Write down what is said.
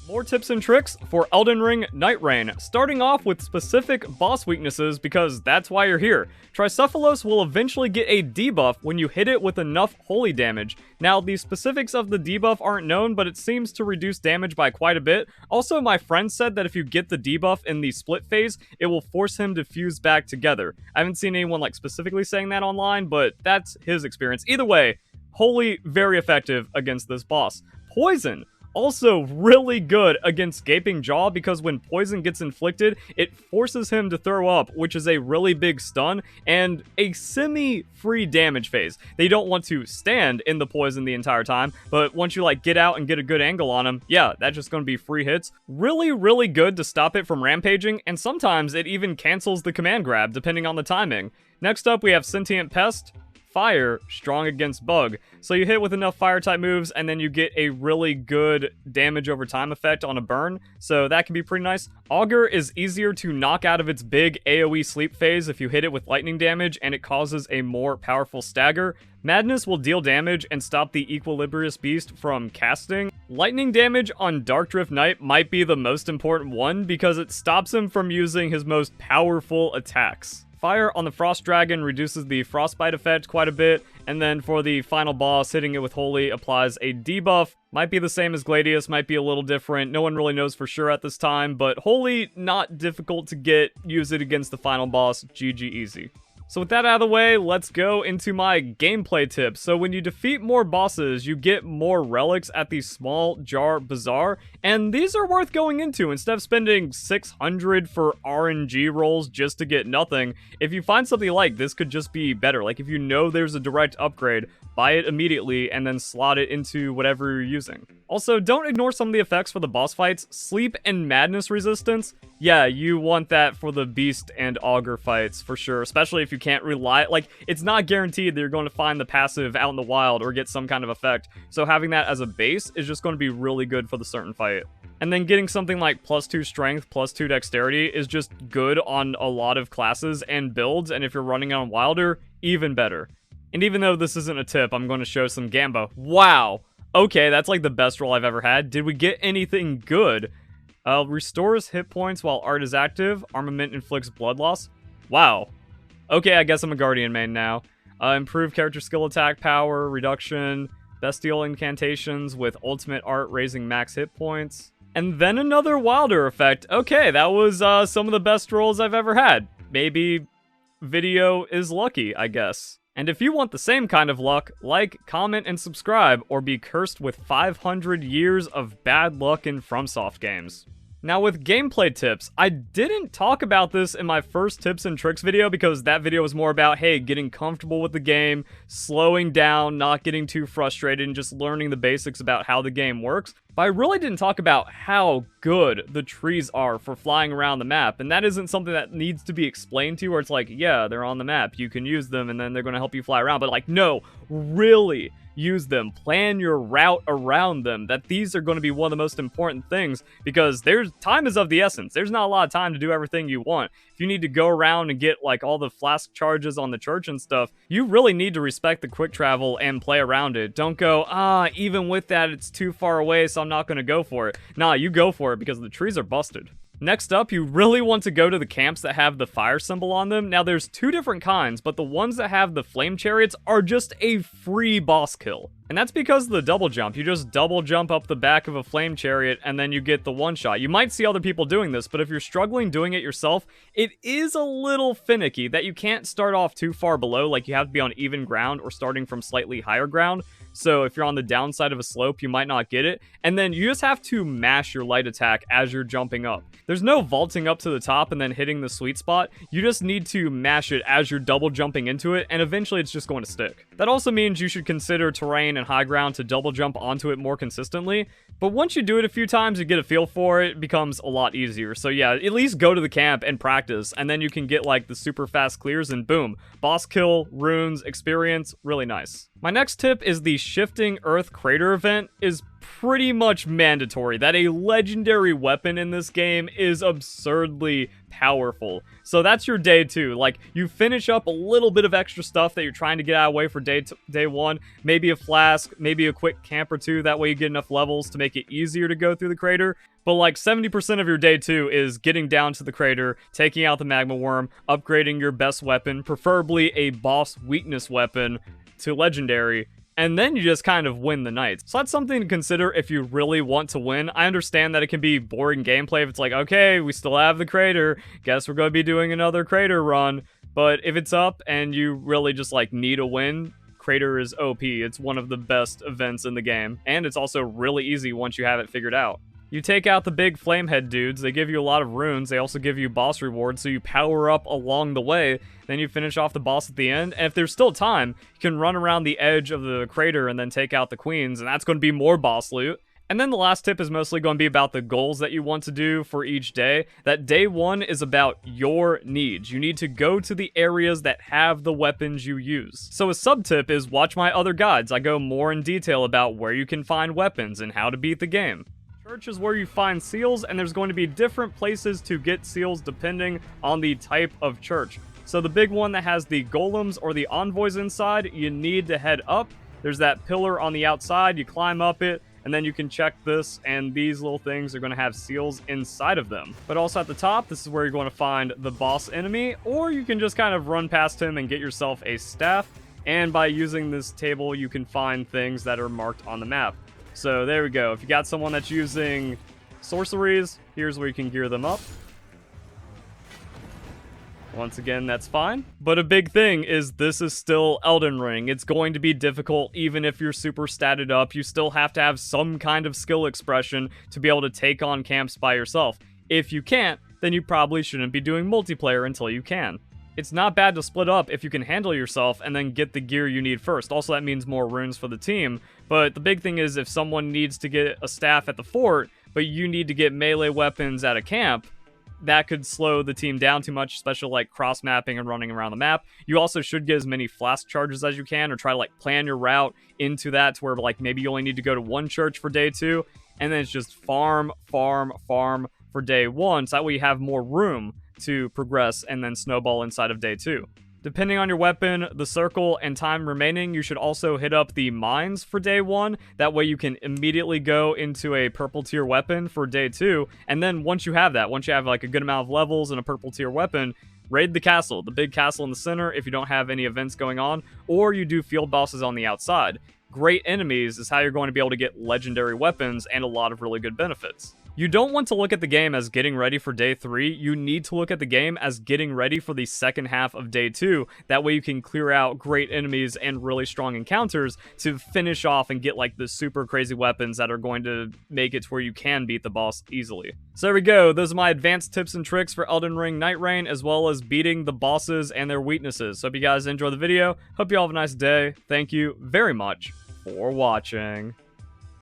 More tips and tricks for Elden Ring Nightreign, starting off with specific boss weaknesses because that's why you're here. Tricephalos will eventually get a debuff when you hit it with enough holy damage. Now, the specifics of the debuff aren't known, but it seems to reduce damage by quite a bit. Also, my friend said that if you get the debuff in the split phase, it will force him to fuse back together. I haven't seen anyone specifically saying that online, but that's his experience. Either way, holy, very effective against this boss. Poison. Also really good against Gaping Jaw because when poison gets inflicted, it forces him to throw up, which is a really big stun and a semi-free damage phase. They don't want to stand in the poison the entire time, but once you get out and get a good angle on him, yeah, that's just going to be free hits. Really, really good to stop it from rampaging, and sometimes it even cancels the command grab depending on the timing. Next up, we have Sentient Pest. Fire, strong against bug. So you hit with enough fire type moves and then you get a really good damage over time effect on a burn. So that can be pretty nice. Augur is easier to knock out of its big AoE sleep phase if you hit it with lightning damage and it causes a more powerful stagger. Madness will deal damage and stop the Equilibrious Beast from casting. Lightning damage on Darkdrift Knight might be the most important one because it stops him from using his most powerful attacks. Fire on the Frost Dragon reduces the Frostbite effect quite a bit, and then for the final boss, hitting it with Holy applies a debuff. Might be the same as Gladius, might be a little different. No one really knows for sure at this time, but Holy, not difficult to get. Use it against the final boss, GG easy. So with that out of the way, let's go into my gameplay tips. So when you defeat more bosses, you get more relics at the Small Jar Bazaar, and these are worth going into. Instead of spending 600 for RNG rolls just to get nothing, if you find something this could just be better. If you know there's a direct upgrade, buy it immediately and then slot it into whatever you're using. Also, don't ignore some of the effects for the boss fights. Sleep and Madness resistance, yeah, you want that for the Beast and Augur fights for sure, especially if you can't rely, it's not guaranteed that you're going to find the passive out in the wild or get some kind of effect, so having that as a base is just going to be really good for the certain fight. And then getting something like +2 strength, +2 dexterity is just good on a lot of classes and builds, and if you're running on Wilder, even better. And even though this isn't a tip, I'm going to show some Gamba. Wow! Okay, that's the best roll I've ever had. Did we get anything good? Restores hit points while art is active. Armament inflicts blood loss. Wow. Okay, I guess I'm a Guardian main now. Improve character skill attack power, reduction, bestial incantations with ultimate art raising max hit points. And then another Wilder effect. Okay, that was some of the best rolls I've ever had. Maybe video is lucky, I guess. And if you want the same kind of luck, like, comment, and subscribe, or be cursed with 500 years of bad luck in FromSoft games. Now with gameplay tips, I didn't talk about this in my first tips and tricks video because that video was more about, hey, getting comfortable with the game, slowing down, not getting too frustrated, and just learning the basics about how the game works. But I really didn't talk about how good the trees are for flying around the map, and that isn't something that needs to be explained to you where it's yeah, they're on the map, you can use them, and then they're going to help you fly around, but no, really use them, plan your route around them, that these are going to be one of the most important things because time is of the essence. There's not a lot of time to do everything you want. If you need to go around and get all the flask charges on the church and stuff, you really need to respect the quick travel and play around it. Don't go, even with that, it's too far away, so I'm not going to go for it. Nah, you go for it because the trees are busted. Next up, you really want to go to the camps that have the fire symbol on them. Now, there's two different kinds, but the ones that have the flame chariots are just a free boss kill. And that's because of the double jump. You just double jump up the back of a flame chariot and then you get the one shot. You might see other people doing this, but if you're struggling doing it yourself, it is a little finicky that you can't start off too far below, you have to be on even ground or starting from slightly higher ground. So if you're on the downside of a slope, you might not get it. And then you just have to mash your light attack as you're jumping up. There's no vaulting up to the top and then hitting the sweet spot. You just need to mash it as you're double jumping into it, and eventually it's just going to stick. That also means you should consider terrain and high ground to double jump onto it more consistently. But once you do it a few times, you get a feel for it, it becomes a lot easier. So yeah, at least go to the camp and practice, and then you can get the super fast clears and boom, boss kill, runes, experience, really nice. My next tip is the Shifting Earth Crater event is pretty much mandatory that a legendary weapon in this game is absurdly powerful. So that's your day 2. Like, you finish up a little bit of extra stuff that you're trying to get out of the way for day 1. Maybe a flask, maybe a quick camp or two. That way you get enough levels to make it easier to go through the crater. But like 70% of your day 2 is getting down to the crater, taking out the magma worm, upgrading your best weapon, preferably a boss weakness weapon, to legendary, and then you just kind of win the night. So that's something to consider if you really want to win. I understand that it can be boring gameplay if it's like, okay, we still have the crater, guess we're going to be doing another crater run. But if it's up and you really just like need a win, crater is OP. It's one of the best events in the game, and it's also really easy once you have it figured out. You take out the big flamehead dudes, they give you a lot of runes, they also give you boss rewards, so you power up along the way, then you finish off the boss at the end, and if there's still time, you can run around the edge of the crater and then take out the queens, and that's going to be more boss loot. And then the last tip is mostly going to be about the goals that you want to do for each day. That day 1 is about your needs. You need to go to the areas that have the weapons you use. So a sub-tip is watch my other guides. I go more in detail about where you can find weapons and how to beat the game. Church is where you find seals, and there's going to be different places to get seals depending on the type of church. So the big one that has the golems or the envoys inside, you need to head up. There's that pillar on the outside, you climb up it, and then you can check this, and these little things are going to have seals inside of them. But also at the top, this is where you're going to find the boss enemy, or you can just kind of run past him and get yourself a staff, and by using this table, you can find things that are marked on the map. So there we go. If you got someone that's using sorceries, here's where you can gear them up. Once again, that's fine. But a big thing is this is still Elden Ring. It's going to be difficult even if you're super statted up. You still have to have some kind of skill expression to be able to take on camps by yourself. If you can't, then you probably shouldn't be doing multiplayer until you can. It's not bad to split up if you can handle yourself and then get the gear you need first. Also, that means more runes for the team. But the big thing is if someone needs to get a staff at the fort, but you need to get melee weapons at a camp, that could slow the team down too much, especially like cross-mapping and running around the map. You also should get as many flask charges as you can, or try to like plan your route into that to where like maybe you only need to go to one church for day 2, and then it's just farm for day 1, so that way you have more room to progress and then snowball inside of day 2. Depending on your weapon, the circle, and time remaining, you should also hit up the mines for day 1. That way you can immediately go into a purple tier weapon for day 2. And then once you have that, once you have like a good amount of levels and a purple tier weapon, raid the castle, the big castle in the center if you don't have any events going on, or you do field bosses on the outside. Great enemies is how you're going to be able to get legendary weapons and a lot of really good benefits. You don't want to look at the game as getting ready for day 3, you need to look at the game as getting ready for the second half of day 2. That way you can clear out great enemies and really strong encounters to finish off and get like the super crazy weapons that are going to make it to where you can beat the boss easily. So there we go, those are my advanced tips and tricks for Elden Ring Nightreign, as well as beating the bosses and their weaknesses. So hope you guys enjoy the video, hope you all have a nice day, thank you very much for watching.